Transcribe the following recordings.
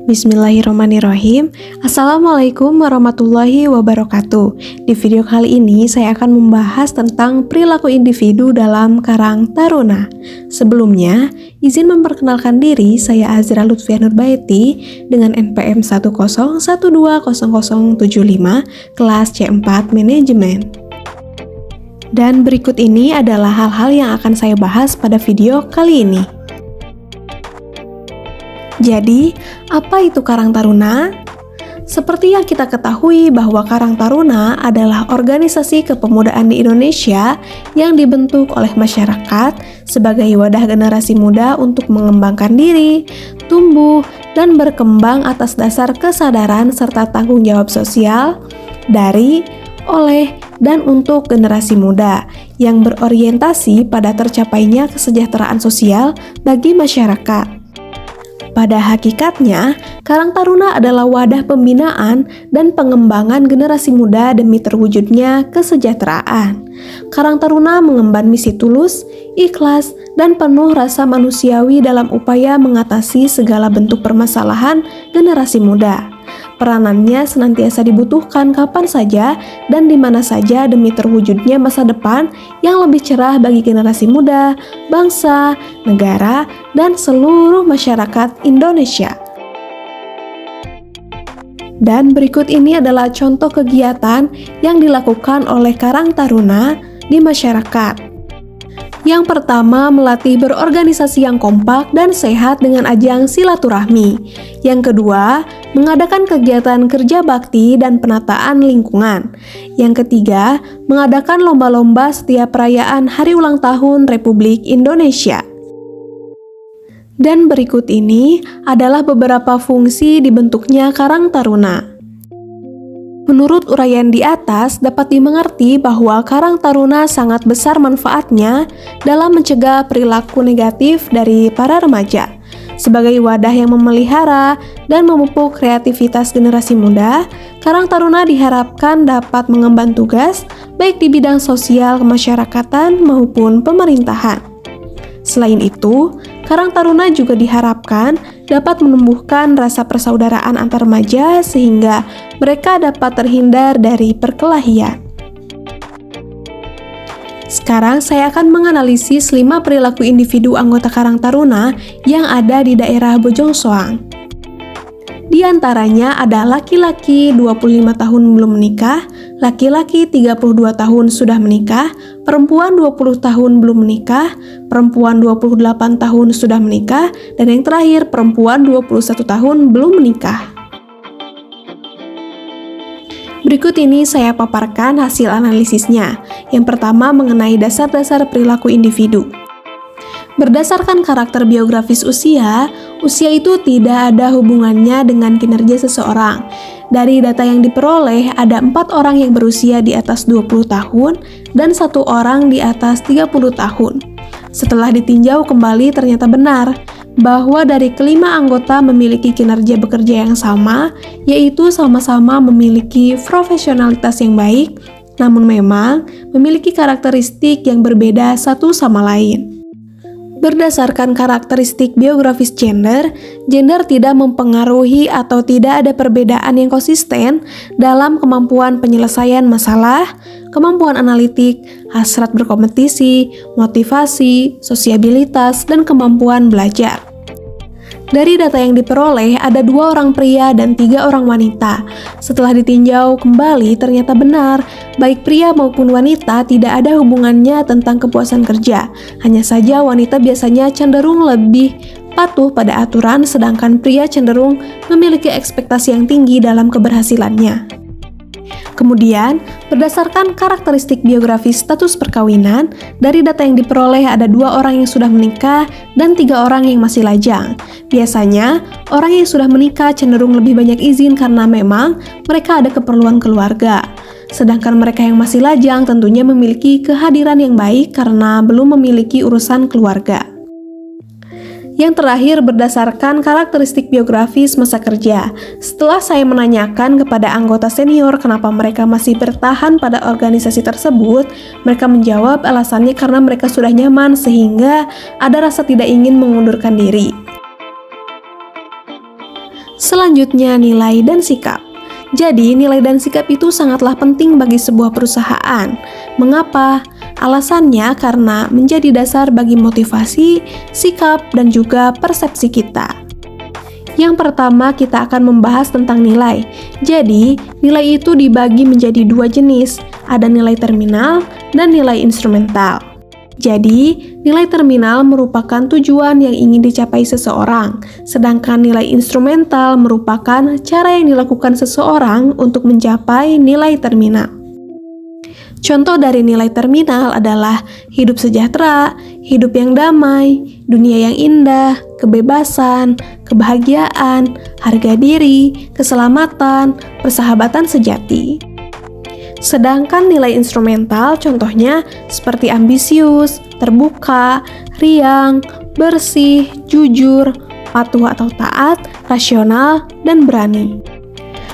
Bismillahirrahmanirrahim. Assalamualaikum warahmatullahi wabarakatuh. Di video kali ini saya akan membahas tentang perilaku individu dalam Karang Taruna. Sebelumnya, izin memperkenalkan diri, saya Azra Lutfia Nurbaiti dengan NPM 101200075 kelas C4 Manajemen. Dan berikut ini adalah hal-hal yang akan saya bahas pada video kali ini. Jadi, apa itu Karang Taruna? Seperti yang kita ketahui bahwa Karang Taruna adalah organisasi kepemudaan di Indonesia yang dibentuk oleh masyarakat sebagai wadah generasi muda untuk mengembangkan diri, tumbuh, dan berkembang atas dasar kesadaran serta tanggung jawab sosial dari, oleh, dan untuk generasi muda yang berorientasi pada tercapainya kesejahteraan sosial bagi masyarakat. Pada hakikatnya, Karang Taruna adalah wadah pembinaan dan pengembangan generasi muda demi terwujudnya kesejahteraan. Karang Taruna mengemban misi tulus, ikhlas, dan penuh rasa manusiawi dalam upaya mengatasi segala bentuk permasalahan generasi muda. Peranannya senantiasa dibutuhkan kapan saja dan di mana saja demi terwujudnya masa depan yang lebih cerah bagi generasi muda, bangsa, negara, dan seluruh masyarakat Indonesia. Dan berikut ini adalah contoh kegiatan yang dilakukan oleh Karang Taruna di masyarakat. Yang pertama, melatih berorganisasi yang kompak dan sehat dengan ajang silaturahmi. Yang kedua, mengadakan kegiatan kerja bakti dan penataan lingkungan. Yang ketiga, mengadakan lomba-lomba setiap perayaan Hari Ulang Tahun Republik Indonesia. Dan berikut ini adalah beberapa fungsi dibentuknya Karang Taruna. Menurut uraian di atas, dapat dimengerti bahwa Karang Taruna sangat besar manfaatnya dalam mencegah perilaku negatif dari para remaja. Sebagai wadah yang memelihara dan memupuk kreativitas generasi muda, Karang Taruna diharapkan dapat mengemban tugas baik di bidang sosial kemasyarakatan maupun pemerintahan. Selain itu, Karang Taruna juga diharapkan dapat menumbuhkan rasa persaudaraan antar remaja sehingga mereka dapat terhindar dari perkelahian. Sekarang saya akan menganalisis 5 perilaku individu anggota Karang Taruna yang ada di daerah Bojong Soang. Di antaranya ada laki-laki 25 tahun belum menikah, laki-laki 32 tahun sudah menikah, perempuan 20 tahun belum menikah, perempuan 28 tahun sudah menikah, dan yang terakhir perempuan 21 tahun belum menikah. Berikut ini saya paparkan hasil analisisnya. Yang pertama mengenai dasar-dasar perilaku individu. Berdasarkan karakter biografis usia itu tidak ada hubungannya dengan kinerja seseorang. Dari data yang diperoleh, ada 4 orang yang berusia di atas 20 tahun dan 1 orang di atas 30 tahun. Setelah ditinjau kembali ternyata benar bahwa dari kelima anggota memiliki kinerja bekerja yang sama, yaitu sama-sama memiliki profesionalitas yang baik, namun memang memiliki karakteristik yang berbeda satu sama lain. Berdasarkan karakteristik biografis gender tidak mempengaruhi atau tidak ada perbedaan yang konsisten dalam kemampuan penyelesaian masalah, kemampuan analitik, hasrat berkompetisi, motivasi, sosiabilitas, dan kemampuan belajar. Dari data yang diperoleh, ada 2 orang pria dan 3 orang wanita. Setelah ditinjau kembali, ternyata benar, baik pria maupun wanita tidak ada hubungannya tentang kepuasan kerja. Hanya saja wanita biasanya cenderung lebih patuh pada aturan, sedangkan pria cenderung memiliki ekspektasi yang tinggi dalam keberhasilannya. Kemudian, berdasarkan karakteristik biografis status perkawinan, dari data yang diperoleh ada 2 orang yang sudah menikah dan 3 orang yang masih lajang. Biasanya, orang yang sudah menikah cenderung lebih banyak izin karena memang mereka ada keperluan keluarga. Sedangkan mereka yang masih lajang tentunya memiliki kehadiran yang baik karena belum memiliki urusan keluarga. Yang terakhir, berdasarkan karakteristik biografis masa kerja. Setelah saya menanyakan kepada anggota senior kenapa mereka masih bertahan pada organisasi tersebut, mereka menjawab alasannya karena mereka sudah nyaman sehingga ada rasa tidak ingin mengundurkan diri. Selanjutnya, nilai dan sikap. Jadi, nilai dan sikap itu sangatlah penting bagi sebuah perusahaan. Mengapa? Alasannya karena menjadi dasar bagi motivasi, sikap, dan juga persepsi kita. Yang pertama, kita akan membahas tentang nilai. Jadi, nilai itu dibagi menjadi dua jenis, ada nilai terminal dan nilai instrumental. Jadi, nilai terminal merupakan tujuan yang ingin dicapai seseorang, sedangkan nilai instrumental merupakan cara yang dilakukan seseorang untuk mencapai nilai terminal. Contoh dari nilai terminal adalah hidup sejahtera, hidup yang damai, dunia yang indah, kebebasan, kebahagiaan, harga diri, keselamatan, persahabatan sejati. Sedangkan nilai instrumental contohnya seperti ambisius, terbuka, riang, bersih, jujur, patuh atau taat, rasional, dan berani.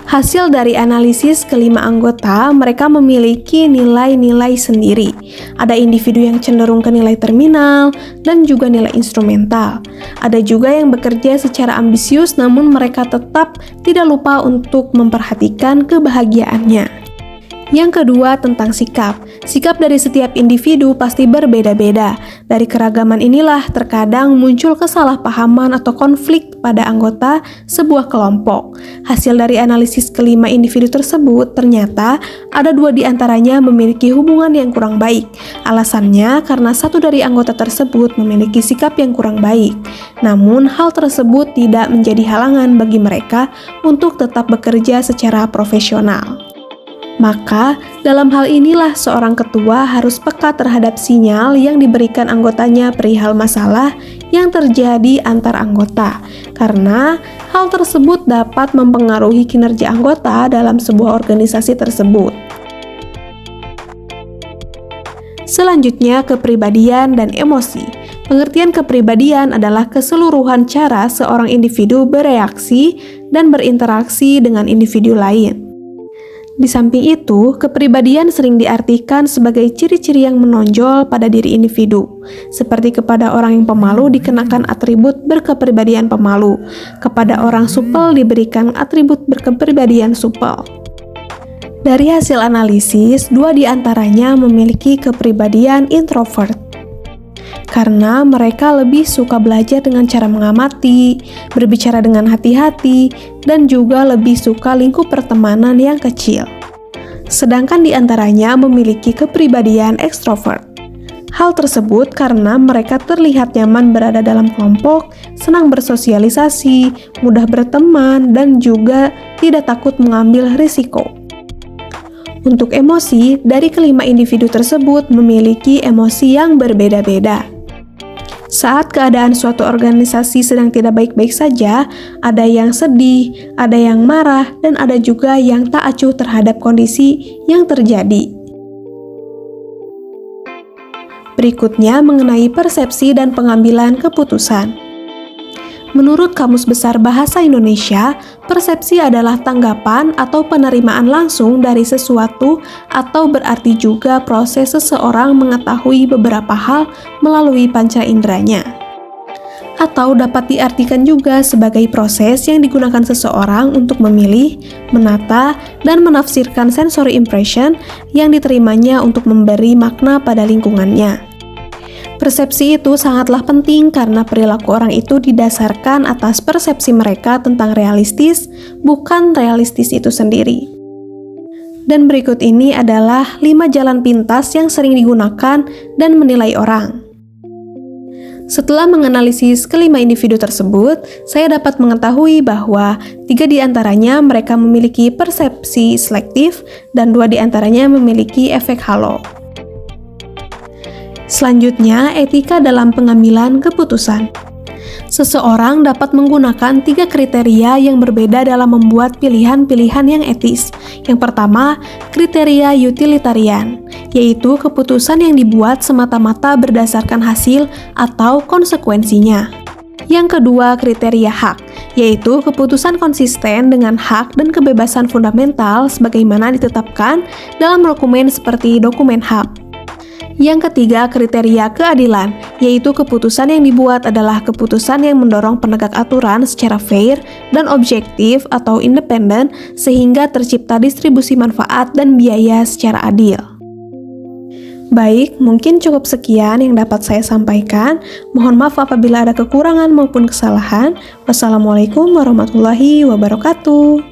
Hasil dari analisis kelima anggota, mereka memiliki nilai-nilai sendiri. Ada individu yang cenderung ke nilai terminal dan juga nilai instrumental. Ada juga yang bekerja secara ambisius namun mereka tetap tidak lupa untuk memperhatikan kebahagiaannya. Yang kedua, tentang sikap. Sikap dari setiap individu pasti berbeda-beda. Dari keragaman inilah terkadang muncul kesalahpahaman atau konflik pada anggota sebuah kelompok. Hasil dari analisis kelima individu tersebut, ternyata ada 2 di antaranya memiliki hubungan yang kurang baik. Alasannya karena satu dari anggota tersebut memiliki sikap yang kurang baik. Namun, hal tersebut tidak menjadi halangan bagi mereka untuk tetap bekerja secara profesional. Maka, dalam hal inilah seorang ketua harus peka terhadap sinyal yang diberikan anggotanya perihal masalah yang terjadi antar anggota, karena hal tersebut dapat mempengaruhi kinerja anggota dalam sebuah organisasi tersebut. Selanjutnya, kepribadian dan emosi. Pengertian kepribadian adalah keseluruhan cara seorang individu bereaksi dan berinteraksi dengan individu lain. Di samping itu, kepribadian sering diartikan sebagai ciri-ciri yang menonjol pada diri individu. Seperti kepada orang yang pemalu dikenakan atribut berkepribadian pemalu, kepada orang supel diberikan atribut berkepribadian supel. Dari hasil analisis, 2 di antaranya memiliki kepribadian introvert. Karena mereka lebih suka belajar dengan cara mengamati, berbicara dengan hati-hati, dan juga lebih suka lingkup pertemanan yang kecil. Sedangkan di antaranya memiliki kepribadian ekstrovert. Hal tersebut karena mereka terlihat nyaman berada dalam kelompok, senang bersosialisasi, mudah berteman, dan juga tidak takut mengambil risiko. Untuk emosi, dari kelima individu tersebut memiliki emosi yang berbeda-beda. Saat keadaan suatu organisasi sedang tidak baik-baik saja, ada yang sedih, ada yang marah, dan ada juga yang tak acuh terhadap kondisi yang terjadi. Berikutnya mengenai persepsi dan pengambilan keputusan. Menurut Kamus Besar Bahasa Indonesia, persepsi adalah tanggapan atau penerimaan langsung dari sesuatu atau berarti juga proses seseorang mengetahui beberapa hal melalui panca inderanya. Atau dapat diartikan juga sebagai proses yang digunakan seseorang untuk memilih, menata, dan menafsirkan sensory impression yang diterimanya untuk memberi makna pada lingkungannya. Persepsi itu sangatlah penting karena perilaku orang itu didasarkan atas persepsi mereka tentang realistis, bukan realistis itu sendiri. Dan berikut ini adalah 5 jalan pintas yang sering digunakan dan menilai orang. Setelah menganalisis kelima individu tersebut, saya dapat mengetahui bahwa 3 di antaranya mereka memiliki persepsi selektif dan 2 di antaranya memiliki efek halo. Selanjutnya, etika dalam pengambilan keputusan. Seseorang dapat menggunakan 3 kriteria yang berbeda dalam membuat pilihan-pilihan yang etis. Yang pertama, kriteria utilitarian, yaitu keputusan yang dibuat semata-mata berdasarkan hasil atau konsekuensinya. Yang kedua, kriteria hak, yaitu keputusan konsisten dengan hak dan kebebasan fundamental sebagaimana ditetapkan dalam dokumen seperti dokumen HAM. Yang ketiga, kriteria keadilan, yaitu keputusan yang dibuat adalah keputusan yang mendorong penegak aturan secara fair dan objektif atau independen sehingga tercipta distribusi manfaat dan biaya secara adil. Baik, mungkin cukup sekian yang dapat saya sampaikan. Mohon maaf apabila ada kekurangan maupun kesalahan. Wassalamualaikum warahmatullahi wabarakatuh.